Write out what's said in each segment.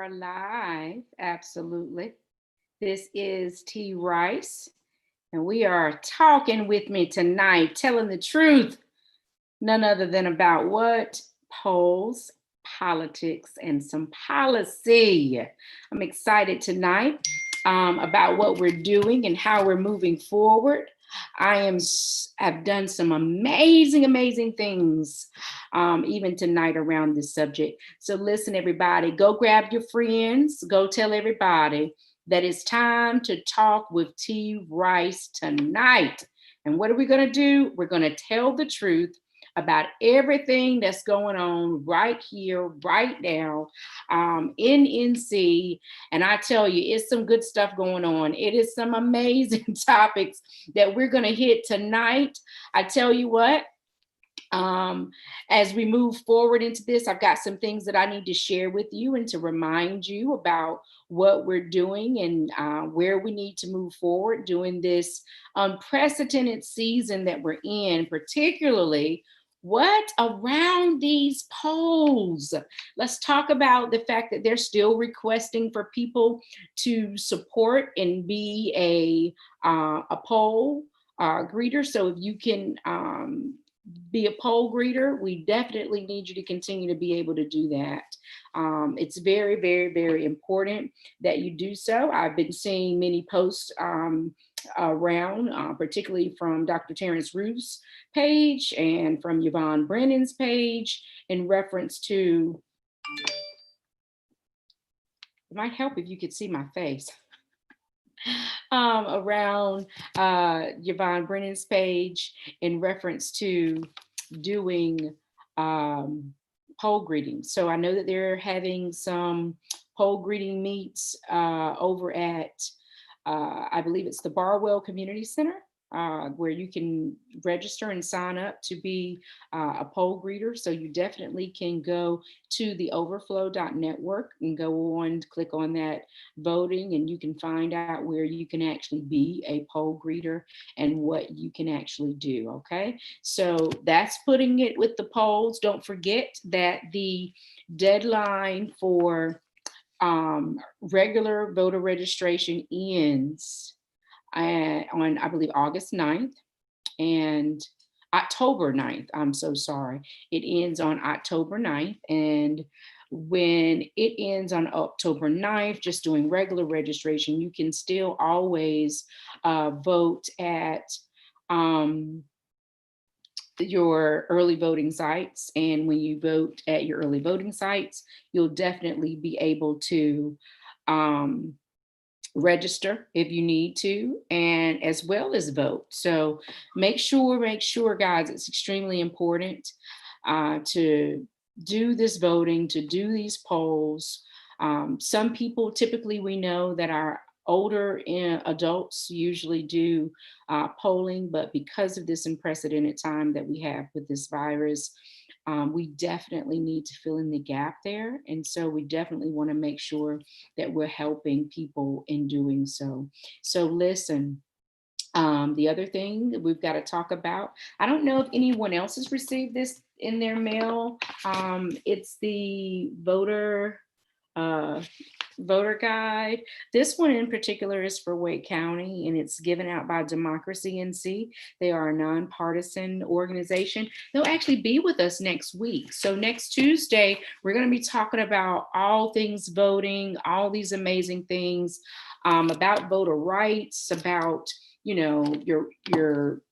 are live. Absolutely. This is T Rice, and we are talking with me tonight, telling the truth, none other than about what? Polls, politics, and some policy. I'm excited tonight about what we're doing and how we're moving forward. Have done some amazing things even tonight around this subject. So listen, everybody, go grab your friends, go tell everybody that it's time to talk with T Rice tonight. And what are we going to do? We're going to tell the truth about everything that's going on right here, right now, in NC. And I tell you, it's some good stuff going on. It is some amazing topics that we're going to hit tonight. I tell you what, as we move forward into this, I've got some things that I need to share with you and to remind you about what we're doing and where we need to move forward during this unprecedented season that we're in, particularly what around these polls. Let's talk about the fact that they're still requesting for people to support and be a poll greeter. So if you can be a poll greeter, we definitely need you to continue to be able to do that. It's very important that you do so. I've been seeing many posts around, particularly from Dr. Terrence Roof's page and from Yvonne Brennan's page in reference to, it might help if you could see my face. Around Yvonne Brennan's page in reference to doing poll greetings. So I know that they're having some poll greeting meets over at, I believe it's the Barwell Community Center, where you can register and sign up to be a poll greeter. So you definitely can go to the overflow.network and go on, click on that voting, and you can find out where you can actually be a poll greeter and what you can actually do. Okay. So that's putting it with the polls. Don't forget that the deadline for regular voter registration ends on, I believe, August 9th and October 9th. I'm so sorry. It ends on October 9th. And when it ends on October 9th, just doing regular registration, you can still always vote at your early voting sites. And when you vote at your early voting sites, you'll definitely be able to register if you need to, and as well as vote. So make sure, guys, it's extremely important to do this voting, to do these polls. Some people, typically we know that our older adults usually do polling, but because of this unprecedented time that we have with this virus, we definitely need to fill in the gap there. And so we definitely want to make sure that we're helping people in doing so. So listen, the other thing that we've got to talk about, I don't know if anyone else has received this in their mail. It's the voter guide. This one in particular is for Wake County, and it's given out by Democracy NC. They are a nonpartisan organization. They'll actually be with us next week. So next Tuesday, we're going to be talking about all things voting, all these amazing things about voter rights, about, you know, your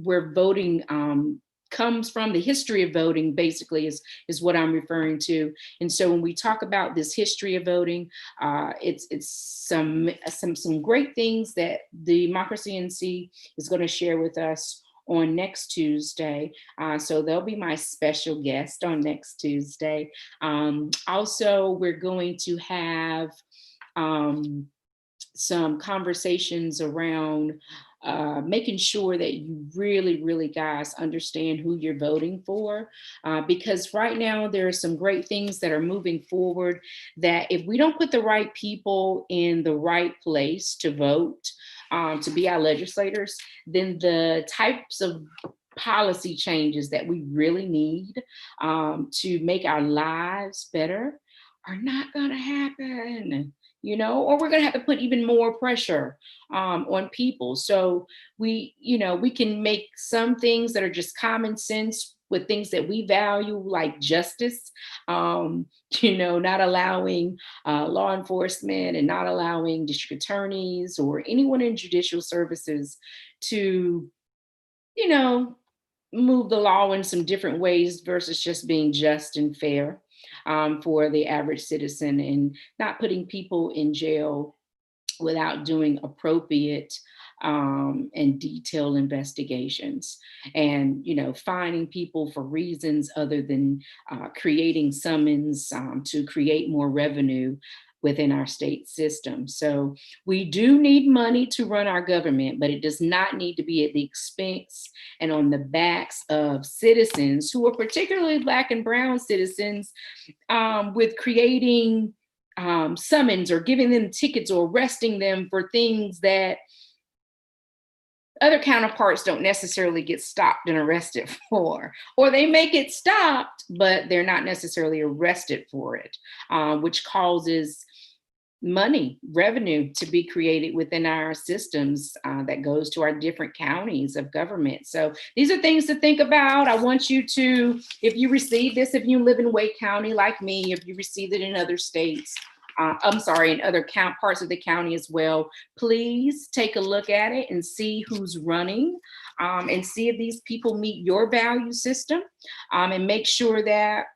where voting comes from, the history of voting basically is what I'm referring to. And so when we talk about this history of voting, it's some great things that Democracy NC is going to share with us on next Tuesday. So they'll be my special guest on next Tuesday. Also, we're going to have some conversations around making sure that you really, guys, understand who you're voting for. Because right now there are some great things that are moving forward that if we don't put the right people in the right place to vote, to be our legislators, then the types of policy changes that we really need to make our lives better are not going to happen. again, or we're going to have to put even more pressure on people. So we can make some things that are just common sense with things that we value, like justice, not allowing law enforcement and not allowing district attorneys or anyone in judicial services to, you know, move the law in some different ways versus just being just and fair for the average citizen, and not putting people in jail without doing appropriate and detailed investigations, and finding people for reasons other than creating summons to create more revenue within our state system. So we do need money to run our government, but it does not need to be at the expense and on the backs of citizens who are particularly Black and Brown citizens, with creating summons or giving them tickets or arresting them for things that other counterparts don't necessarily get stopped and arrested for, or they may get stopped, but they're not necessarily arrested for it, which causes revenue to be created within our systems that goes to our different counties of government. So these are things to think about. I want you to, if you receive this, if you live in Wake County like me, if you received it in other states, in other parts of the county as well, please take a look at it and see who's running, and see if these people meet your value system, and make sure that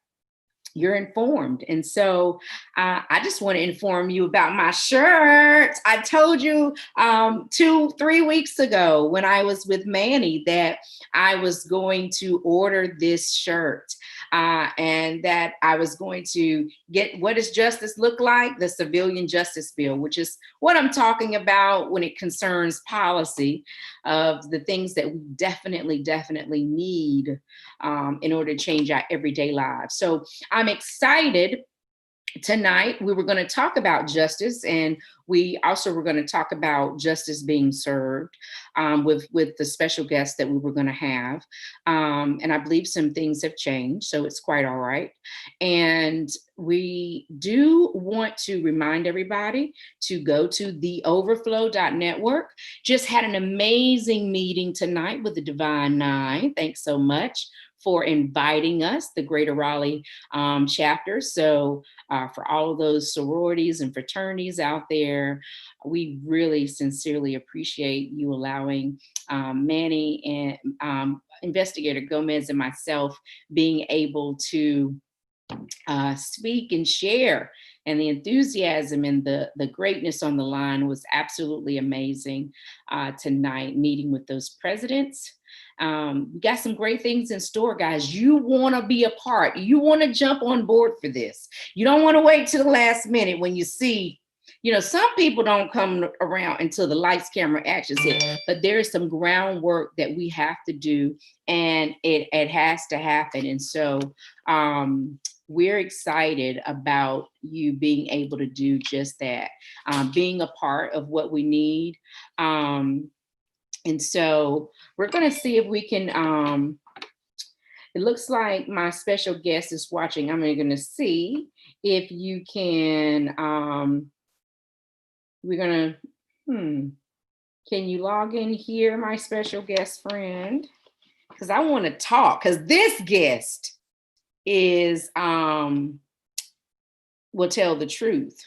you're informed. And so I just want to inform you about my shirt. I told you 2-3 weeks ago when I was with Manny that I was going to order this shirt, and that I was going to get, what does justice look like? The Civilian Justice Bill, which is what I'm talking about when it concerns policy of the things that we definitely need in order to change our everyday lives. So I'm excited. Tonight, we were going to talk about justice, and we also were going to talk about justice being served with the special guest that we were going to have. And I believe some things have changed, so it's quite all right. And we do want to remind everybody to go to theoverflow.network. Just had an amazing meeting tonight with the Divine Nine. Thanks so much for inviting us, the Greater Raleigh chapter. So for all of those sororities and fraternities out there, we really sincerely appreciate you allowing Manny and Investigator Gomez and myself being able to speak and share. And the enthusiasm and the greatness on the line was absolutely amazing tonight, meeting with those presidents. We got some great things in store, guys. You want to be a part. You want to jump on board for this. You don't want to wait till the last minute when you see, some people don't come around until the lights, camera, actions hit, but there is some groundwork that we have to do, and it has to happen. And so we're excited about you being able to do just that, being a part of what we need. And so we're going to see if we can, it looks like my special guest is watching. I'm going to see if you can, we're going to, can you log in here, my special guest friend? Because I want to talk, because this guest is, will tell the truth.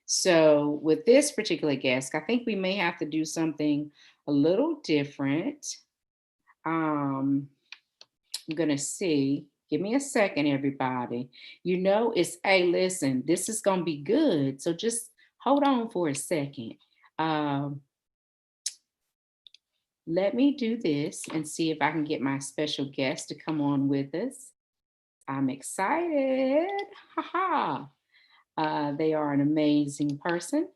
So with this particular guest, I think we may have to do something a little different. I'm going to see. Give me a second, everybody. Hey, listen, this is going to be good. So just hold on for a second. Let me do this and see if I can get my special guest to come on with us. I'm excited. Ha ha. They are an amazing person.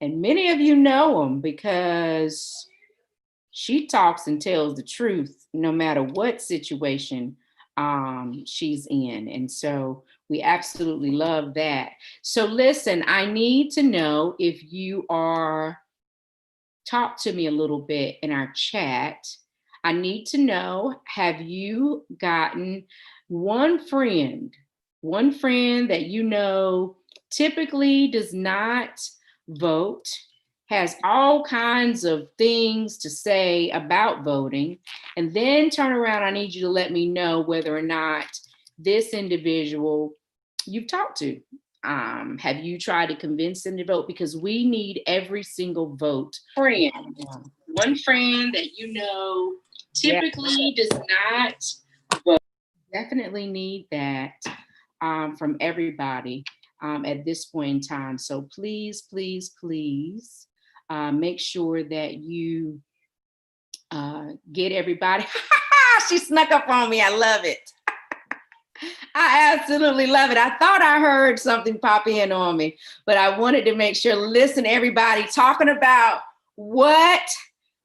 And many of you know them because she talks and tells the truth no matter what situation she's in. And so we absolutely love that. So listen, I need to know if you are, talk to me a little bit in our chat. I need to know, have you gotten one friend that typically does not vote, has all kinds of things to say about voting, and then turn around, I need you to let me know whether or not this individual you've talked to. Have you tried to convince them to vote? Because we need every single vote. Friend, one friend that you know typically does not vote. Definitely need that from everybody at this point in time. So please, please, please make sure that you get everybody. She snuck up on me. I love it. I absolutely love it. I thought I heard something pop in on me, but I wanted to make sure. Listen, everybody, talking about what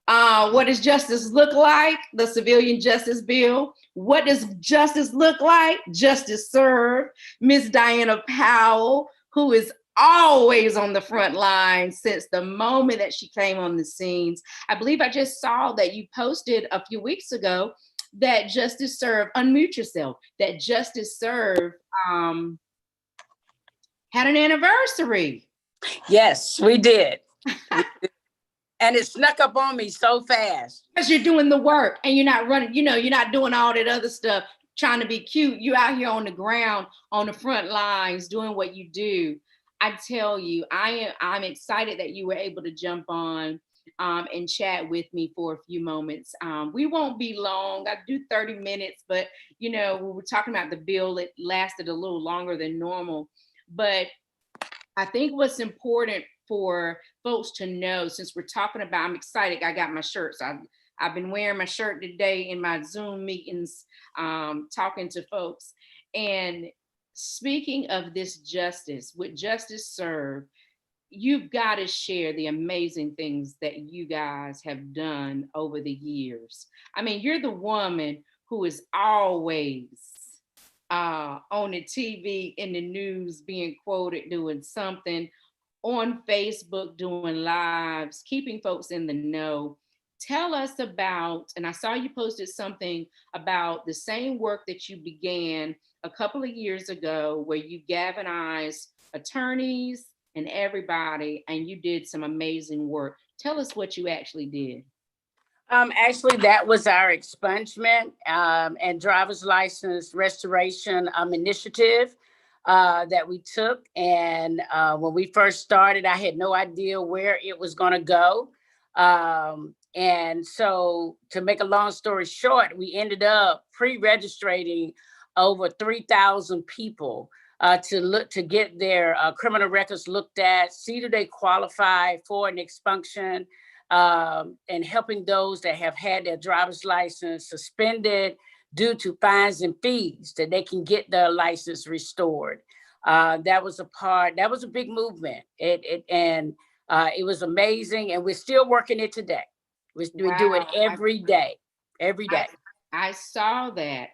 does justice look like? The civilian justice bill. What does justice look like? Justice served. Miss Diana Powell, who is always on the front line since the moment that she came on the scenes. I believe I just saw that you posted a few weeks ago that Justice Served, unmute yourself, that Justice Served had an anniversary. Yes, we did. And it snuck up on me so fast. Because you're doing the work and you're not running, you're not doing all that other stuff, trying to be cute. You're out here on the ground, on the front lines, doing what you do. I tell you, I'm excited that you were able to jump on and chat with me for a few moments. We won't be long. I do 30 minutes, but we were talking about the bill. It lasted a little longer than normal. But I think what's important for folks to know, since we're talking about, I'm excited. I got my shirts. I've been wearing my shirt today in my Zoom meetings, talking to folks. And speaking of this justice, with Justice Served, you've got to share the amazing things that you guys have done over the years. I mean, you're the woman who is always on the TV, in the news, being quoted, doing something, on Facebook, doing lives, keeping folks in the know. Tell us about, and I saw you posted something about the same work that you began a couple of years ago, where you galvanized attorneys and everybody, and you did some amazing work. Tell us what you actually did. Actually, that was our expungement and driver's license restoration initiative that we took. And when we first started, I had no idea where it was going to go. And so, to make a long story short, we ended up pre-registering over 3,000 people to get their criminal records looked at, see do they qualify for an expunction, and helping those that have had their driver's license suspended due to fines and fees, that they can get their license restored. That was a big movement. It was amazing, and we're still working it today. We do it every day. I saw that.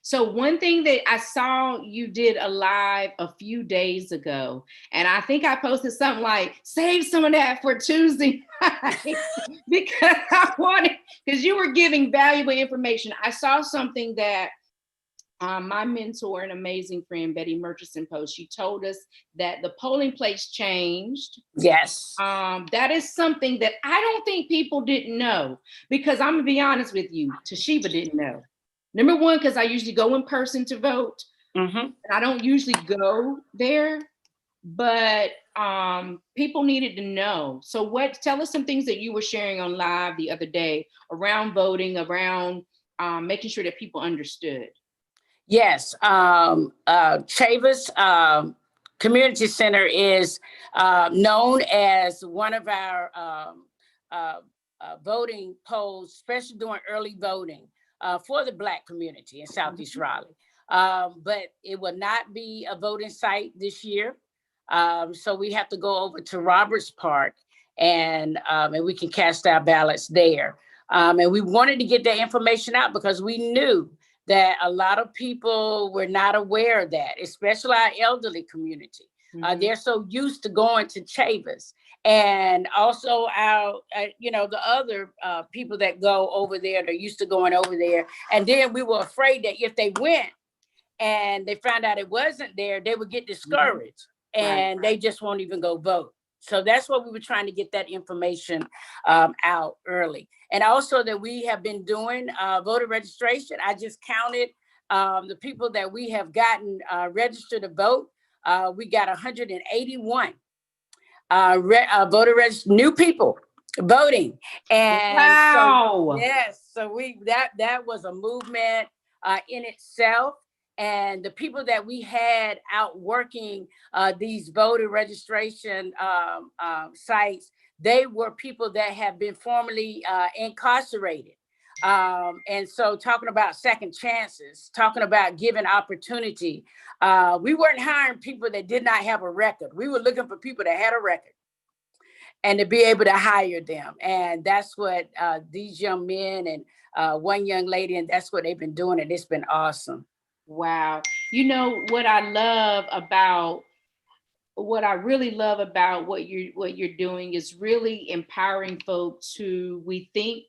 So one thing that I saw you did a live a few days ago, and I think I posted something like, save some of that for Tuesday night, because you were giving valuable information. I saw something that my mentor and amazing friend, Betty Murchison, post. She told us that the polling place changed. Yes. That is something that I don't think people didn't know, because I'm gonna be honest with you, Toshiba didn't know. Number one, because I usually go in person to vote. Mm-hmm. And I don't usually go there, but people needed to know. So tell us some things that you were sharing on live the other day around voting, around making sure that people understood. Yes, Chavis Community Center is known as one of our voting polls, especially during early voting for the Black community in Southeast Raleigh. But it will not be a voting site this year. So we have to go over to Roberts Park and we can cast our ballots there. And we wanted to get that information out because we knew that a lot of people were not aware of that, especially our elderly community. They're so used to going to Chavis, and also our, the other people that go over there, they're used to going over there. And then we were afraid that if they went and they found out it wasn't there, they would get discouraged and they just won't even go vote. So that's what we were trying to get that information out early. And also that we have been doing voter registration. I just counted the people that we have gotten registered to vote. We got 181 new people voting. And wow. So, yes, so that was a movement in itself. And the people that we had out working these voter registration sites, they were people that have been formerly incarcerated. And so talking about second chances, talking about giving opportunity, we weren't hiring people that did not have a record. We were looking for people that had a record and to be able to hire them. And that's what these young men and one young lady, and that's what they've been doing. And it's been awesome. Wow. You know what I really love about what you're doing is really empowering folks who we think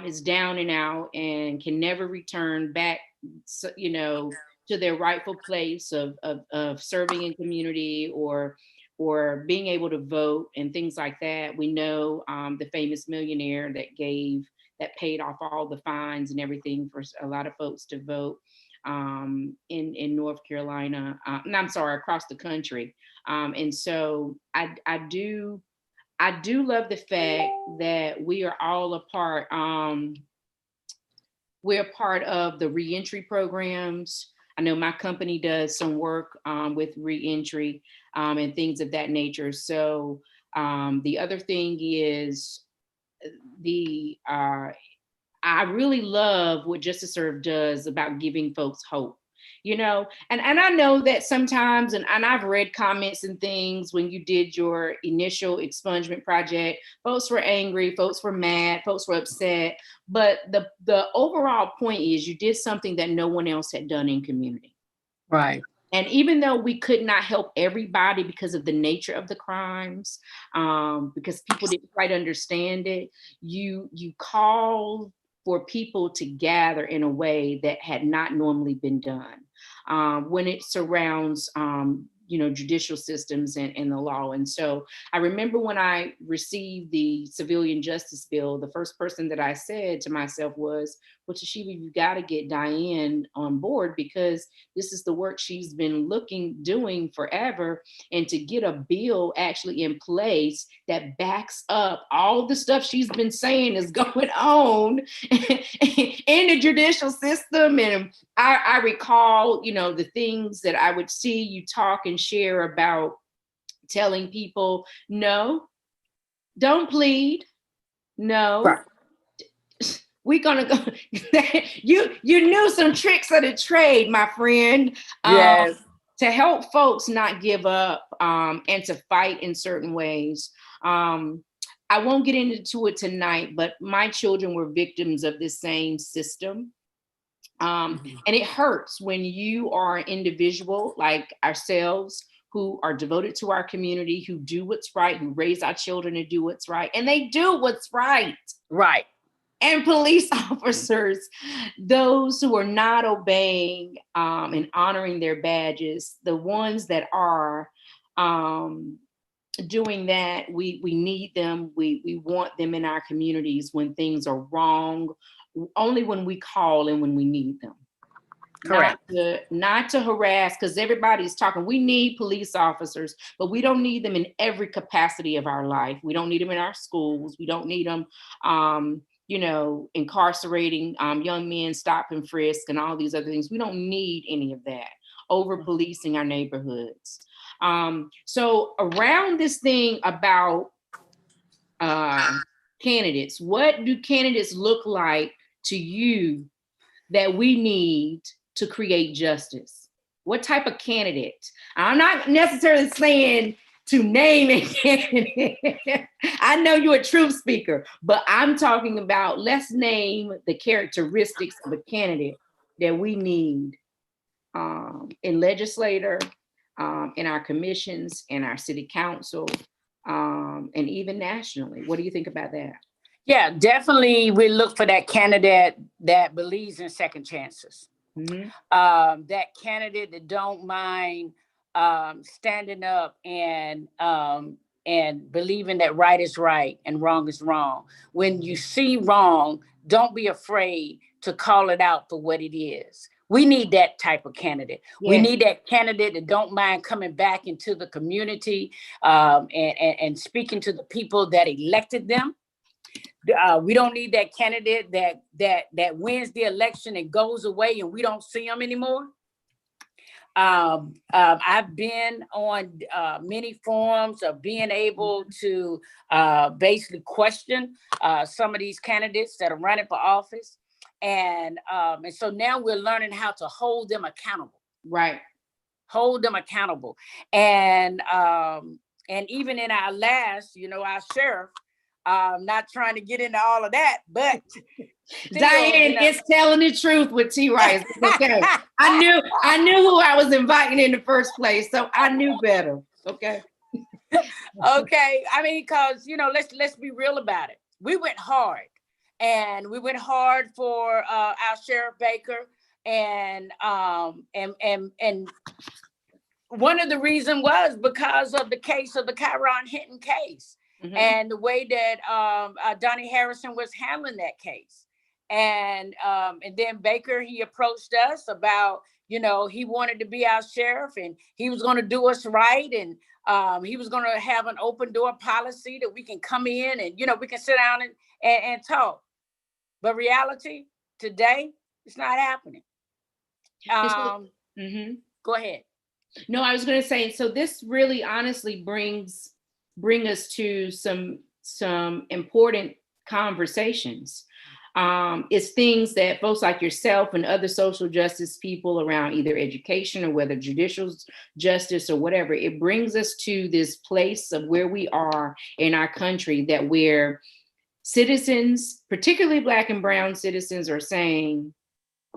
is down and out and can never return back, you know, to their rightful place of serving in community or being able to vote and things like that. We know the famous millionaire that paid off all the fines and everything for a lot of folks to vote in North Carolina. I'm sorry, across the country. And so I do love the fact that we are all a part. We're a part of the reentry programs. I know my company does some work with reentry and things of that nature. So the other thing is I really love what Justice Serve does about giving folks hope, you know, and I know that sometimes, and I've read comments and things when you did your initial expungement project, folks were angry, folks were mad, folks were upset, but the overall point is you did something that no one else had done in community. Right. And even though we could not help everybody because of the nature of the crimes, because people didn't quite understand it, you called for people to gather in a way that had not normally been done when it surrounds judicial systems and the law. And so I remember when I received the civilian justice bill, the first person that I said to myself was, well, Toshiba, you got to get Diane on board because this is the work she's been doing forever. And to get a bill actually in place that backs up all the stuff she's been saying is going on in the judicial system. And I recall, the things that I would see you talk and share about telling people, no, don't plead. No. Right. We're gonna go. You knew some tricks of the trade, my friend. Yes. To help folks not give up and to fight in certain ways. I won't get into it tonight, but my children were victims of this same system. And it hurts when you are an individual like ourselves who are devoted to our community, who do what's right, who raise our children to do what's right, and they do what's right. Right. And police officers, those who are not obeying and honoring their badges, the ones that are doing that, we need them. We want them in our communities when things are wrong, only when we call and when we need them. Correct. Not to harass, because everybody's talking. We need police officers, but we don't need them in every capacity of our life. We don't need them in our schools. We don't need them incarcerating young men, stop and frisk, and all these other things. We don't need any of that. Over policing our neighborhoods. So around this thing about candidates, what do candidates look like to you that we need to create justice? What type of candidate? I'm not necessarily saying to name a candidate. I know you're a truth speaker, but I'm talking about, let's name the characteristics of a candidate that we need in legislator, in our commissions, in our city council, and even nationally. What do you think about that? Yeah, definitely we look for that candidate that believes in second chances. Mhm. That candidate that don't mind standing up and believing that right is right and wrong is wrong. When you see wrong, don't be afraid to call it out for what it is. We need that type of candidate. We Yes. need that candidate that don't mind coming back into the community and speaking to the people that elected them. We don't need that candidate that wins the election and goes away and we don't see them anymore. I've been on many forums of being able to basically question some of these candidates that are running for office, and so now we're learning how to hold them accountable. Right. Hold them accountable, and even in our last, our sheriff. Not trying to get into all of that, but still, Diane is telling the truth with T. Rice. Okay. I knew who I was inviting in the first place, so I knew better. Okay. Okay. I mean, because let's be real about it. We went hard, and we went hard for our Sheriff Baker, and one of the reasons was because of the case of the Kyron Hinton case. Mm-hmm. And the way that Donnie Harrison was handling that case. And then Baker, he approached us about, he wanted to be our sheriff and he was going to do us right. And he was going to have an open door policy that we can come in and, we can sit down and talk. But reality today, it's not happening. Mm-hmm. Go ahead. No, I was going to say, so this really honestly bring us to some important conversations. It's things that folks like yourself and other social justice people around either education or whether judicial justice or whatever, it brings us to this place of where we are in our country, that where citizens, particularly Black and brown citizens, are saying,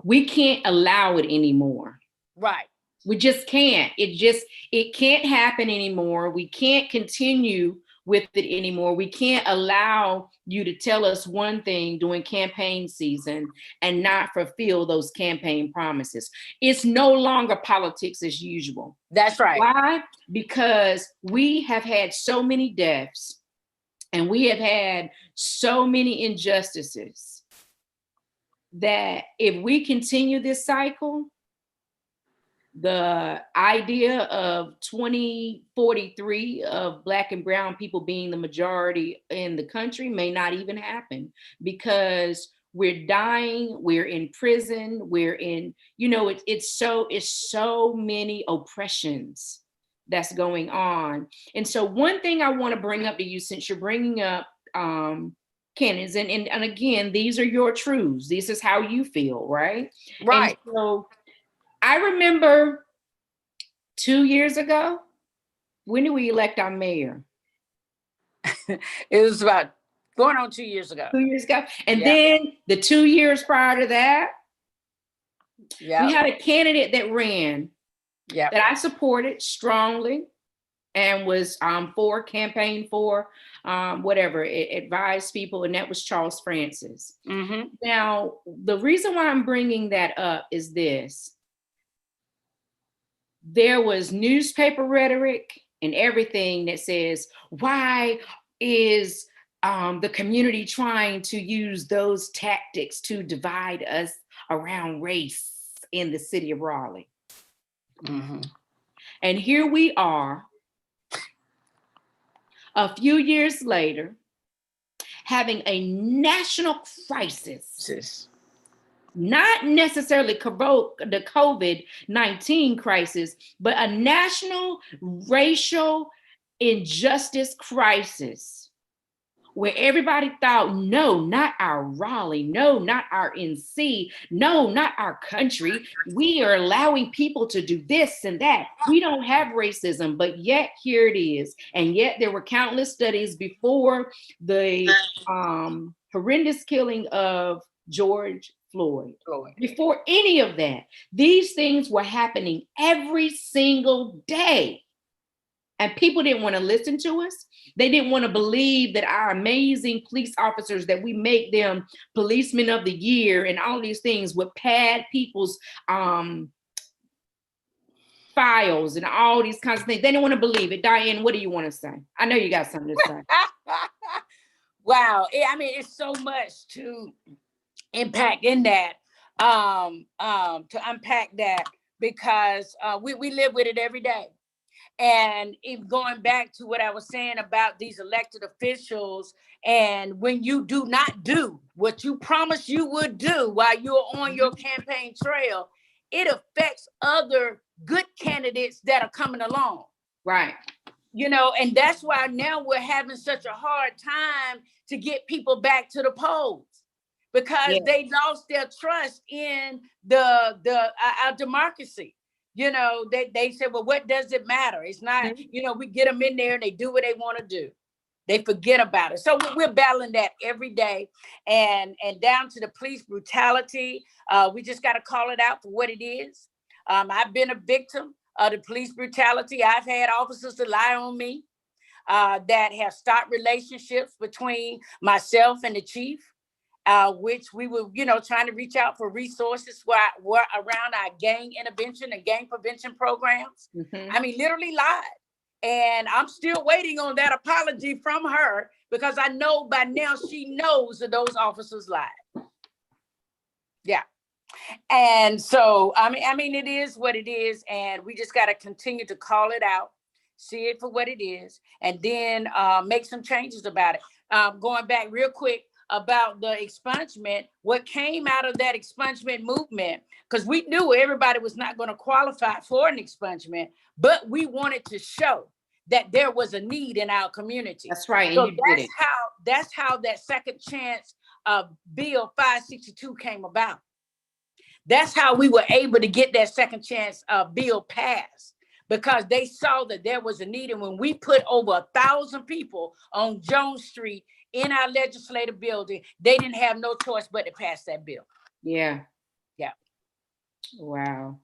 we can't allow it anymore. Right. We just can't. It can't happen anymore. We can't continue with it anymore. We can't allow you to tell us one thing during campaign season and not fulfill those campaign promises. It's no longer politics as usual. That's right. Why? Because we have had so many deaths and we have had so many injustices that if we continue this cycle, the idea of 2043 of Black and brown people being the majority in the country may not even happen, because we're dying, we're in prison, we're in, it's so many oppressions that's going on. And so one thing I want to bring up to you, since you're bringing up canons, and again, these are your truths, this is how you feel, right? Right. And so I remember 2 years ago, when did we elect our mayor? It was about going on 2 years ago. 2 years ago. And then the 2 years prior to that, we had a candidate that ran that I supported strongly and was campaign for, whatever, it advised people, and that was Charles Francis. Mm-hmm. Now, the reason why I'm bringing that up is this. There was newspaper rhetoric and everything that says, why is the community trying to use those tactics to divide us around race in the city of Raleigh? Mm-hmm. And here we are, a few years later, having a national crisis. Not necessarily the COVID-19 crisis, but a national racial injustice crisis, where everybody thought, no, not our Raleigh, no, not our NC, no, not our country. We are allowing people to do this and that. We don't have racism, but yet here it is. And yet there were countless studies before the horrendous killing of George Floyd. Before any of that, these things were happening every single day. And people didn't want to listen to us. They didn't want to believe that our amazing police officers, that we make them policemen of the year and all these things, would pad people's files and all these kinds of things. They didn't want to believe it. Diane, what do you want to say? I know you got something to say. Wow. I mean, it's so much to impact in that, to unpack that, because we live with it every day. And if going back to what I was saying about these elected officials, and when you do not do what you promised you would do while you're on your campaign trail, it affects other good candidates that are coming along. Right. You know, and that's why now we're having such a hard time to get people back to the polls, because they lost their trust in our democracy. You know, they said, well, what does it matter? It's not, you know, we get them in there and they do what they want to do. They forget about it. So we're battling that every day. And down to the police brutality, we just got to call it out for what it is. I've been a victim of the police brutality. I've had officers that lie on me, that have stopped relationships between myself and the chief. Which we were, you know, trying to reach out for resources were around our gang intervention and gang prevention programs. I mean, literally lied. And I'm still waiting on that apology from her, because I know by now she knows that those officers lied. Yeah. And so, I mean, it is what it is. And we just got to continue to call it out, see it for what it is, and then make some changes about it. Going back real quick, about the expungement, what came out of that expungement movement, because we knew everybody was not going to qualify for an expungement, but we wanted to show that there was a need in our community. That's right. So and you did it. that's how that second chance bill 562 came about. That's how we were able to get that second chance bill passed, because they saw that there was a need. And when we put over 1,000 people on Jones Street in our legislative building, they didn't have no choice but to pass that bill. Yeah. Yeah. Wow.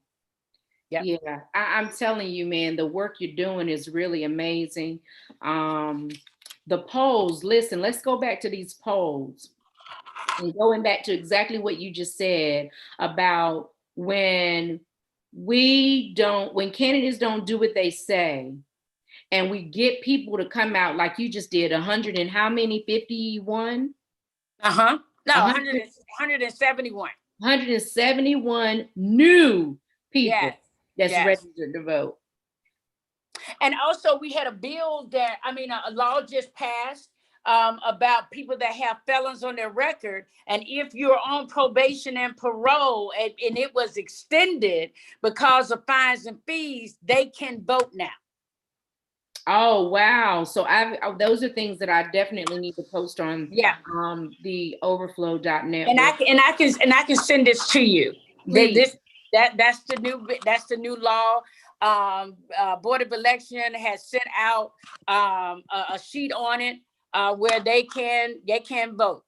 Yep. Yeah. I'm telling you, man, the work you're doing is really amazing. The polls, listen, let's go back to these polls. And going back to exactly what you just said about when candidates don't do what they say, and we get people to come out like you just did, 100 and how many? 51? No, 171. 171 new people that's registered to vote. And also we had a bill that, a law just passed about people that have felons on their record. And if you're on probation and parole and it was extended because of fines and fees, they can vote now. Oh, wow. So those are things that I definitely need to post on the overflow.net. And I can send this to you. That's the new law. Board of Election has sent out a sheet on it where they can vote.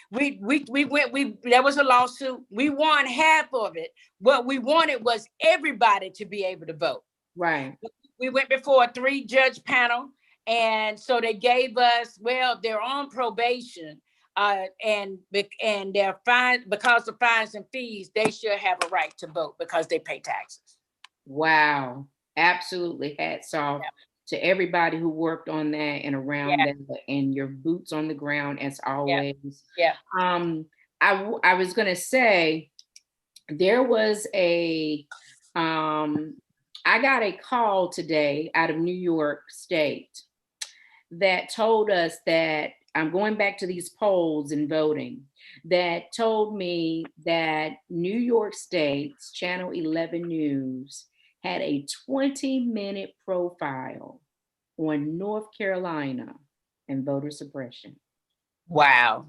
There was a lawsuit. We won half of it. What we wanted was everybody to be able to vote. Right. We went before a 3-judge panel, and so they gave us, they're on probation, and they're fine because of fines and fees. They should have a right to vote because they pay taxes. Wow, absolutely. Hats off to everybody who worked on that and around that, and your boots on the ground as always. I was gonna say there was I got a call today out of New York State that told us that, I'm going back to these polls and voting, that told me that New York State's Channel 11 News had a 20-minute profile on North Carolina and voter suppression. Wow.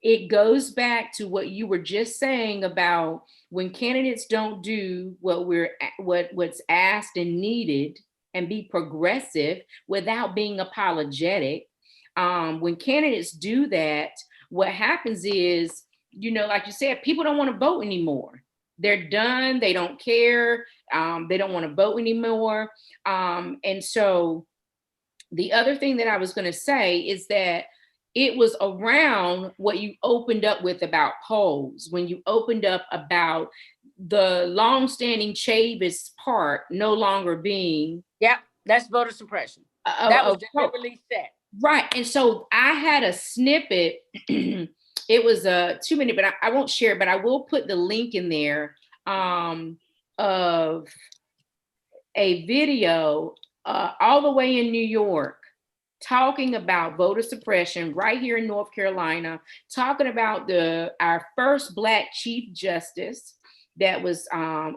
It goes back to what you were just saying about when candidates don't do what's asked and needed and be progressive without being apologetic. When candidates do that, what happens is, like you said, people don't want to vote anymore. They're done. They don't care. They don't want to vote anymore. And so the other thing that I was going to say is that it was around what you opened up with about polls, when you opened up about the longstanding Chavis part no longer being. Yep, that's voter suppression. That was deliberately set. Right. And so I had a snippet. It was a 2-minute, but I won't share, but I will put the link in there of a video all the way in New York, talking about voter suppression right here in North Carolina, talking about our first Black Chief Justice that was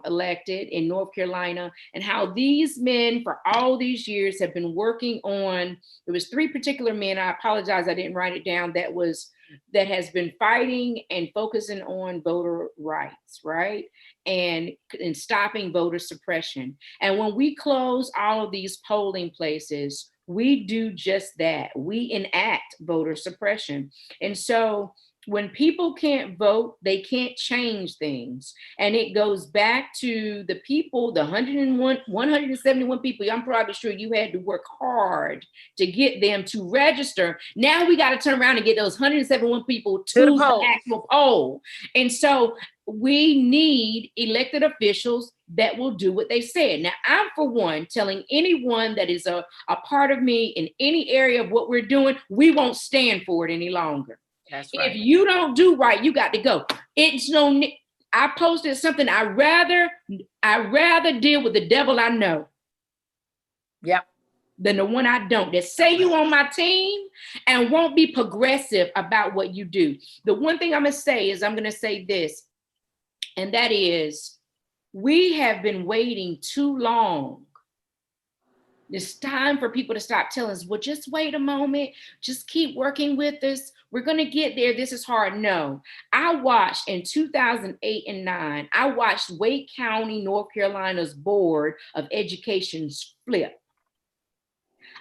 elected in North Carolina, and how these men for all these years have been working on, there was 3 particular men, I apologize, I didn't write it down, that has been fighting and focusing on voter rights, right? And stopping voter suppression. And when we close all of these polling places, we do just that. We enact voter suppression. And so when people can't vote, they can't change things. And it goes back to the people, the 171 people, I'm probably sure you had to work hard to get them to register. Now we got to turn around and get those 171 people to the actual poll. And so we need elected officials that will do what they said. Now, I'm, for one, telling anyone that is a part of me in any area of what we're doing, we won't stand for it any longer. That's right. If you don't do right, you got to go. It's no, I posted something, I rather deal with the devil I know. Yep. Than the one I don't, that say you on my team and won't be progressive about what you do. The one thing I'm going to say is, I'm going to say this, and that is, we have been waiting too long. It's time for people to stop telling us, well, just wait a moment, just keep working with us. We're going to get there. This is hard. No, I watched in 2008 and 9, I watched Wake County, North Carolina's Board of Education flip.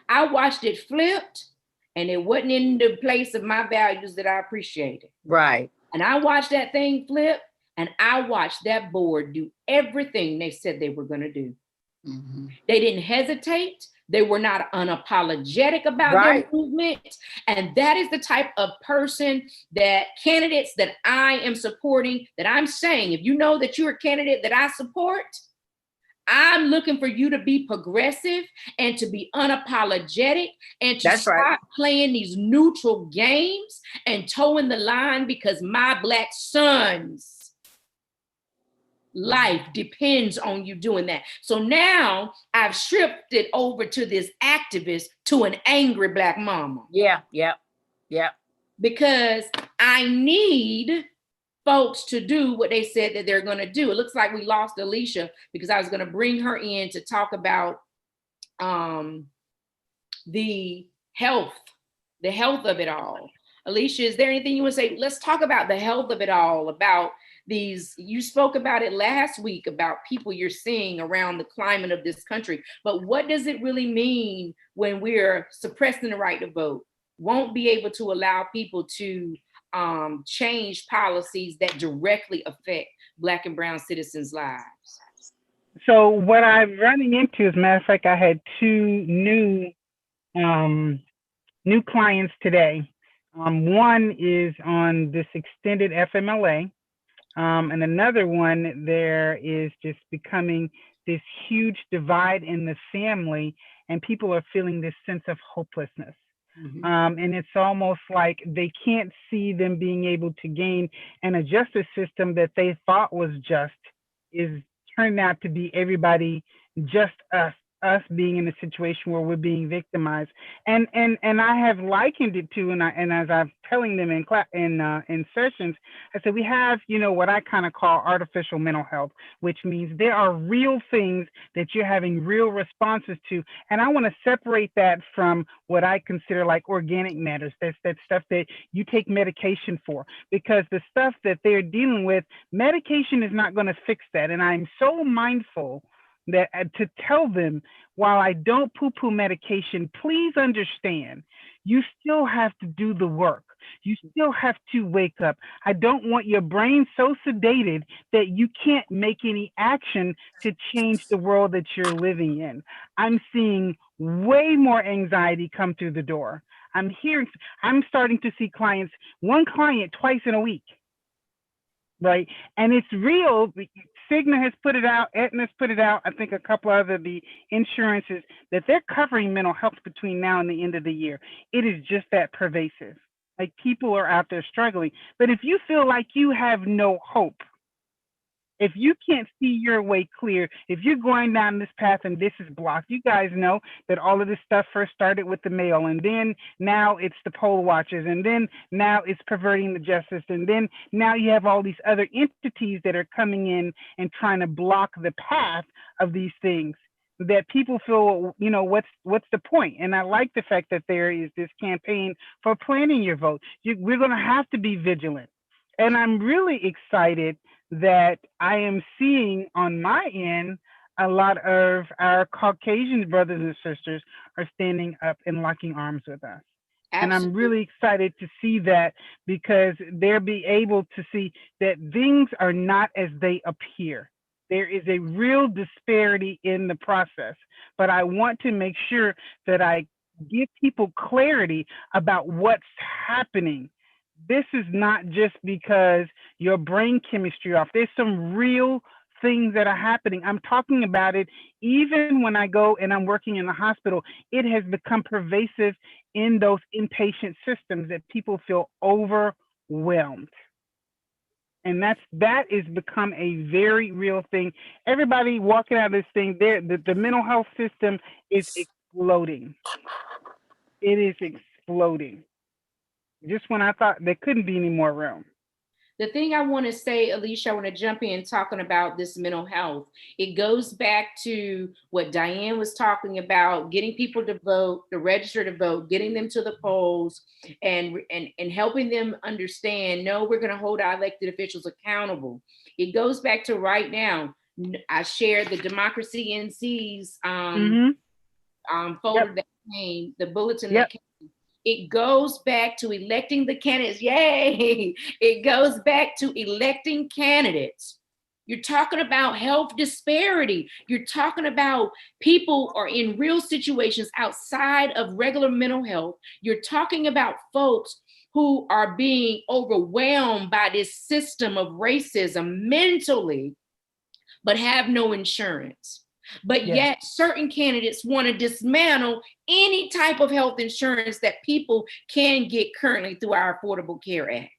I watched it flipped, and it wasn't in the place of my values that I appreciated. Right. And I watched that thing flip, and I watched that board do everything they said they were going to do. Mm-hmm. They didn't hesitate. They were not unapologetic about their movement. And that is the type of person that candidates that I am supporting, that I'm saying, if you know that you're a candidate that I support, I'm looking for you to be progressive and to be unapologetic and to stop playing these neutral games and towing the line, because my Black son's life depends on you doing that. So now I've stripped it over to this activist, to an angry Black mama. Yeah. Because I need folks to do what they said that they're going to do. It looks like we lost Alicia, because I was going to bring her in to talk about the health of it all. Alicia, is there anything you want to say? Let's talk about the health of it all, about these, you spoke about it last week, about people you're seeing around the climate of this country. But what does it really mean when we're suppressing the right to vote? Won't be able to allow people to change policies that directly affect Black and brown citizens' lives? So what I'm running into, as a matter of fact, I had 2 new clients today. One is on this extended FMLA. And another one, there is just becoming this huge divide in the family, and people are feeling this sense of hopelessness. Mm-hmm. And it's almost like they can't see them being able to gain, and a justice system that they thought was just is turning out to be everybody, just us being in a situation where we're being victimized. And I have likened it to, and as I'm telling them in sessions, I said, we have, what I kind of call artificial mental health, which means there are real things that you're having real responses to. And I want to separate that from what I consider like organic matters. That's that stuff that you take medication for, because the stuff that they're dealing with, medication is not going to fix that. And I'm so mindful that to tell them, while I don't poo-poo medication, please understand, you still have to do the work. You still have to wake up. I don't want your brain so sedated that you can't make any action to change the world that you're living in. I'm seeing way more anxiety come through the door. I'm starting to see one client twice in a week, right? And it's real. Cigna has put it out, Aetna's put it out, I think a couple other the insurances, that they're covering mental health between now and the end of the year. It is just that pervasive. Like, people are out there struggling. But if you feel like you have no hope, if you can't see your way clear, if you're going down this path and this is blocked, you guys know that all of this stuff first started with the mail, and then now it's the poll watchers, and then now it's perverting the justice, and then now you have all these other entities that are coming in and trying to block the path of these things, that people feel, what's the point? And I like the fact that there is this campaign for planning your vote. We're going to have to be vigilant. And I'm really excited that I am seeing on my end, a lot of our Caucasian brothers and sisters are standing up and locking arms with us. Absolutely. And I'm really excited to see that, because they'll be able to see that things are not as they appear. There is a real disparity in the process, but I want to make sure that I give people clarity about what's happening. This is not just because your brain chemistry off. There's some real things that are happening. I'm talking about it even when I go and I'm working in the hospital. It has become pervasive in those inpatient systems, that people feel overwhelmed. And that is become a very real thing. Everybody walking out of this thing, the mental health system is exploding. It is exploding. Just when I thought there couldn't be any more room. The thing I want to say, Alicia, I want to jump in talking about this mental health. It goes back to what Diane was talking about, getting people to vote, to register to vote, getting them to the polls, and helping them understand, no, we're going to hold our elected officials accountable. It goes back to right now. I shared the Democracy NC's folder that came, the bulletin that came. It goes back to electing the candidates. Yay! It goes back to electing candidates. You're talking about health disparity. You're talking about people are in real situations outside of regular mental health. You're talking about folks who are being overwhelmed by this system of racism mentally, but have no insurance. But yet certain candidates want to dismantle any type of health insurance that people can get currently through our Affordable Care Act.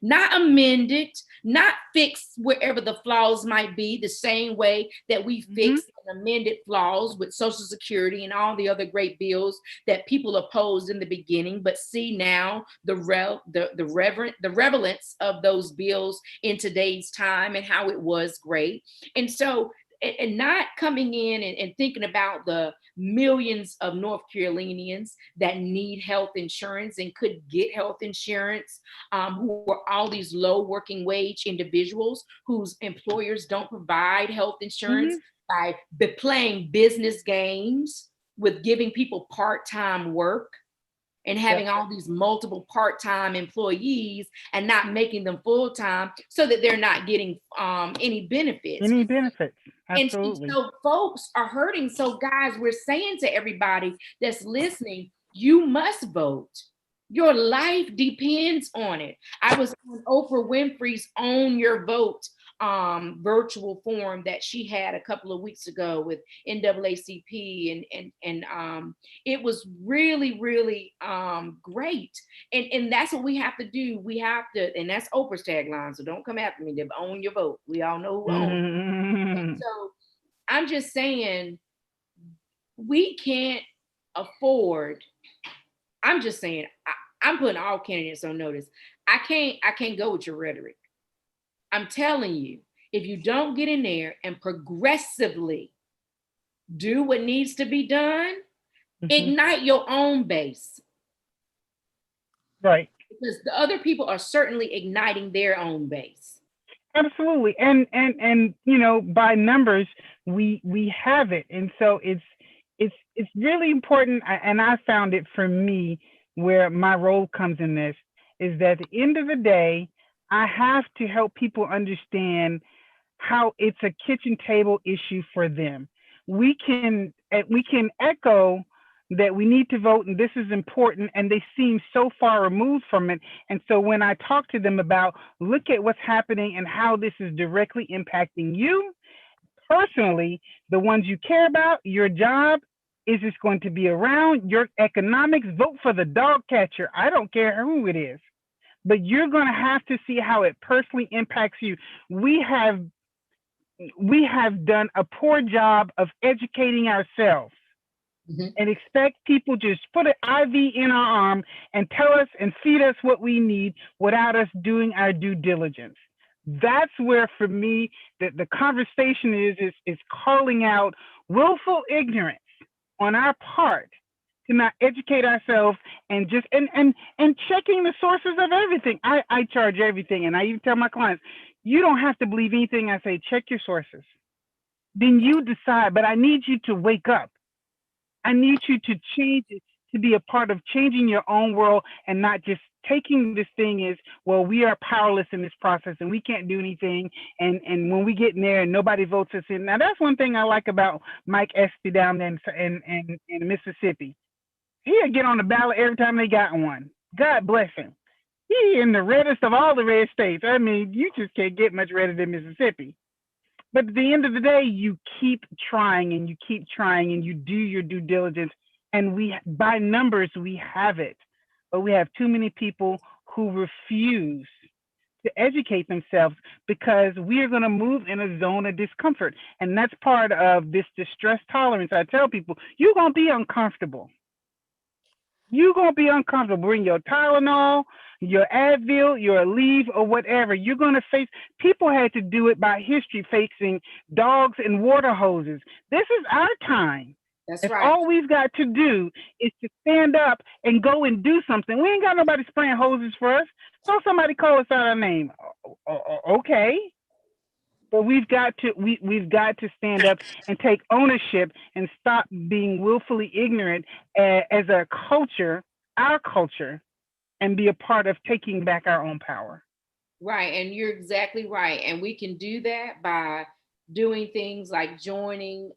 Not amend it, not fix wherever the flaws might be, the same way that we fixed and amended flaws with Social Security and all the other great bills that people opposed in the beginning, but see now the relevance of those bills in today's time and how it was great. And so, and not coming in and thinking about the millions of North Carolinians that need health insurance and could get health insurance, who are all these low working wage individuals whose employers don't provide health insurance by playing business games with giving people part-time work and having all these multiple part-time employees and not making them full-time, so that they're not getting any benefits. Absolutely. And so folks are hurting. So guys, we're saying to everybody that's listening, you must vote. Your life depends on it. I was on Oprah Winfrey's Own Your Vote virtual forum that she had a couple of weeks ago with NAACP, and it was really, really great. And that's what we have to do. We have to, and that's Oprah's tagline. So don't come after me. Own your vote. We all know who owns. So I'm just saying, we can't afford. I'm just saying, I'm putting all candidates on notice. I can't go with your rhetoric. I'm telling you, if you don't get in there and progressively do what needs to be done, ignite your own base. Right. Because the other people are certainly igniting their own base. Absolutely. And by numbers, we have it. And so it's really important. And I found it for me, where my role comes in this, is that at the end of the day, I have to help people understand how it's a kitchen table issue for them. We can echo that we need to vote and this is important, and they seem so far removed from it. And so when I talk to them about look at what's happening and how this is directly impacting you personally, the ones you care about, your job, is this going to be around your economics? Vote for the dog catcher. I don't care who it is, but you're going to have to see how it personally impacts you. We have done a poor job of educating ourselves and expect people to just put an IV in our arm and tell us and feed us what we need without us doing our due diligence. That's where, for me, the conversation is calling out willful ignorance on our part to not educate ourselves and just and checking the sources of everything. I charge everything, and I even tell my clients, you don't have to believe anything I say. Check your sources. Then you decide. But I need you to wake up. I need you to change it, to be a part of changing your own world and not just taking this thing as, well, we are powerless in this process and we can't do anything. And when we get in there and nobody votes us in. Now, that's one thing I like about Mike Espy down there in Mississippi. He'll get on the ballot every time they got one. God bless him. He in the reddest of all the red states. I mean, you just can't get much redder than Mississippi. But at the end of the day, you keep trying and you keep trying and you do your due diligence. And by numbers, we have it. But we have too many people who refuse to educate themselves because we are going to move in a zone of discomfort. And that's part of this distress tolerance. I tell people, you're going to be uncomfortable. You're going to be uncomfortable. Bring your Tylenol, your Advil, your Aleve, or whatever. You're going to face, people had to do it by history, facing dogs and water hoses. This is our time. That's If right. all we've got to do is to stand up and go and do something. We ain't got nobody spraying hoses for us. So somebody call us out our name. Okay. But we've got to stand up and take ownership and stop being willfully ignorant as a culture, our culture, and be a part of taking back our own power. Right. And you're exactly right. And we can do that by doing things like joining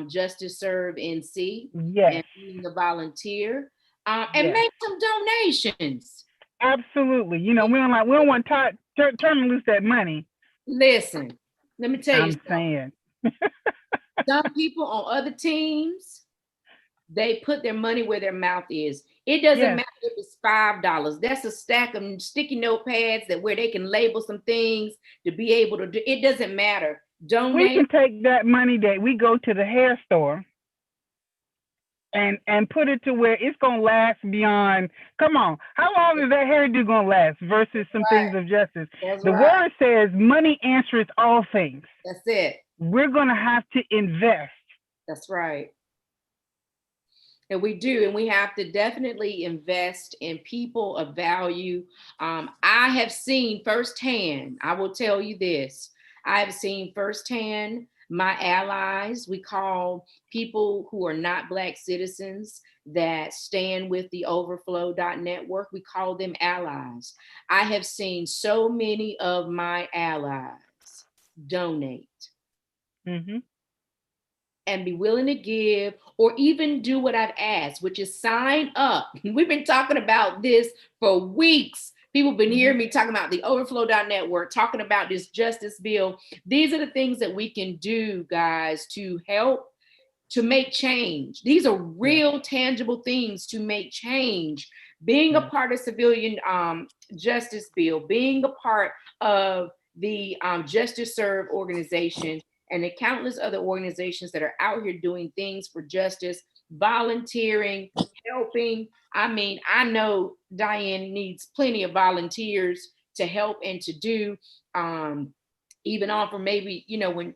Justice Serve NC Yes. and being a volunteer and Yes. make some donations. Absolutely. You know, we don't want to turn loose that money. Listen, let me tell you I'm something. saying. Some people on other teams, they put their money where their mouth is. It doesn't matter if it's $5. That's a stack of sticky notepads that where they can label some things to be able to do. It doesn't matter. Donate. We can take that money that we go to the hair store and put it to where it's gonna last beyond. Come on, how long is that hairdo gonna last versus some things of justice? That's The right. word says money answers all things. That's it. We're gonna have to invest. That's right. And we do, and we have to definitely invest in people of value. I have seen firsthand, I will tell you this, I have seen firsthand my allies, we call people who are not Black citizens that stand with the overflow.network, we call them allies. I have seen so many of my allies donate. Mm-hmm. And be willing to give or even do what I've asked, which is sign up. We've been talking about this for weeks. People have been hearing me talking about the overflow.network, talking about this justice bill. These are the things that we can do, guys, to help to make change. These are real tangible things to make change. Being a part of civilian justice bill, being a part of the Justice Serve organization, and the countless other organizations that are out here doing things for justice, volunteering, helping. I mean, I know Diane needs plenty of volunteers to help and to do, even offer maybe, you know, when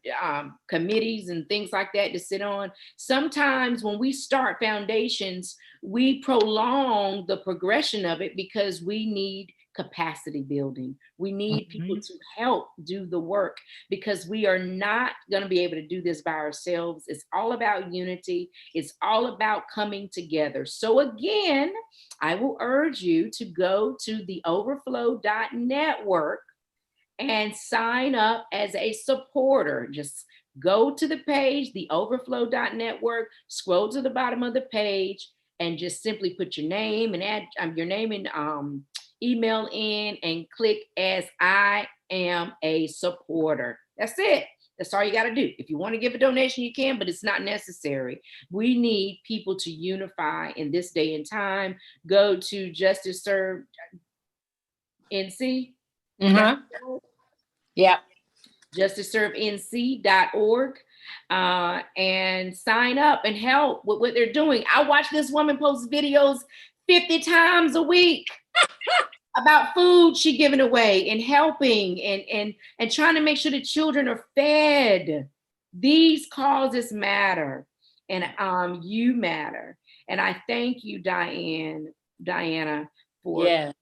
committees and things like that to sit on. Sometimes when we start foundations, we prolong the progression of it because we need capacity building. We need people to help do the work because we are not going to be able to do this by ourselves. It's all about unity. It's all about coming together. So again, I will urge you to go to the overflow.network and sign up as a supporter. Just go to the page, the overflow.network, scroll to the bottom of the page, and just simply put your name and add your name and email in and click as I am a supporter. That's it. That's all you got to do. If you want to give a donation, you can, but it's not necessary. We need people to unify in this day and time. Go to Justice Serve NC. Yeah. JusticeServeNC.org and sign up and help with what they're doing. I watch this woman post videos 50 times a week about food she giving away and helping and trying to make sure the children are fed. These causes matter, and you matter. And I thank you, Diana, for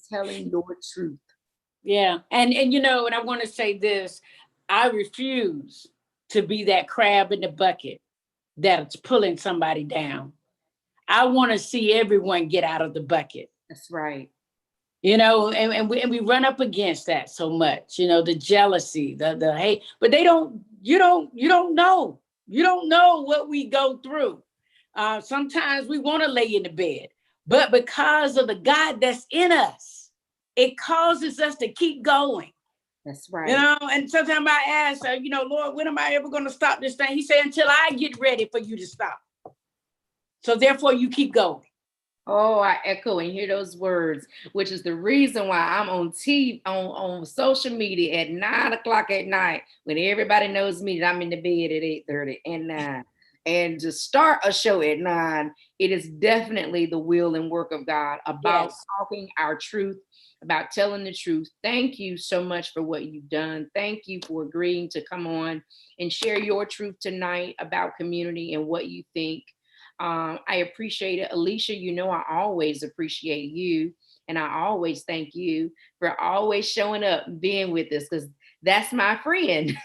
telling your truth. Yeah. And you know, and I want to say this, I refuse to be that crab in the bucket that's pulling somebody down. I want to see everyone get out of the bucket. That's right. You know, and we run up against that so much, you know, the jealousy, the hate, but you don't know what we go through. Sometimes we want to lay in the bed, but because of the God that's in us, it causes us to keep going. That's right. You know, and sometimes I ask, you know, Lord, when am I ever going to stop this thing? He said, until I get ready for you to stop. So therefore you keep going. Oh, I echo and hear those words, which is the reason why I'm on TV, on social media at 9:00 at night when everybody knows me that I'm in the bed at 8:30 and 9. And to start a show at 9, it is definitely the will and work of God about talking our truth, about telling the truth. Thank you so much for what you've done. Thank you for agreeing to come on and share your truth tonight about community and what you think. I appreciate it. Alicia, you know, I always appreciate you. And I always thank you for always showing up and being with us, because that's my friend.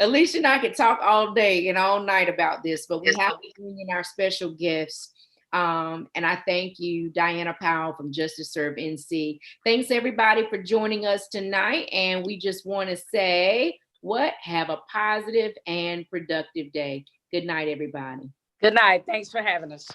Alicia and I could talk all day and all night about this, but we have to bring in our special gifts. And I thank you, Diana Powell from Justice Serve NC. Thanks everybody for joining us tonight. And we just want to say, have a positive and productive day. Good night, everybody. Good night. Thanks for having us.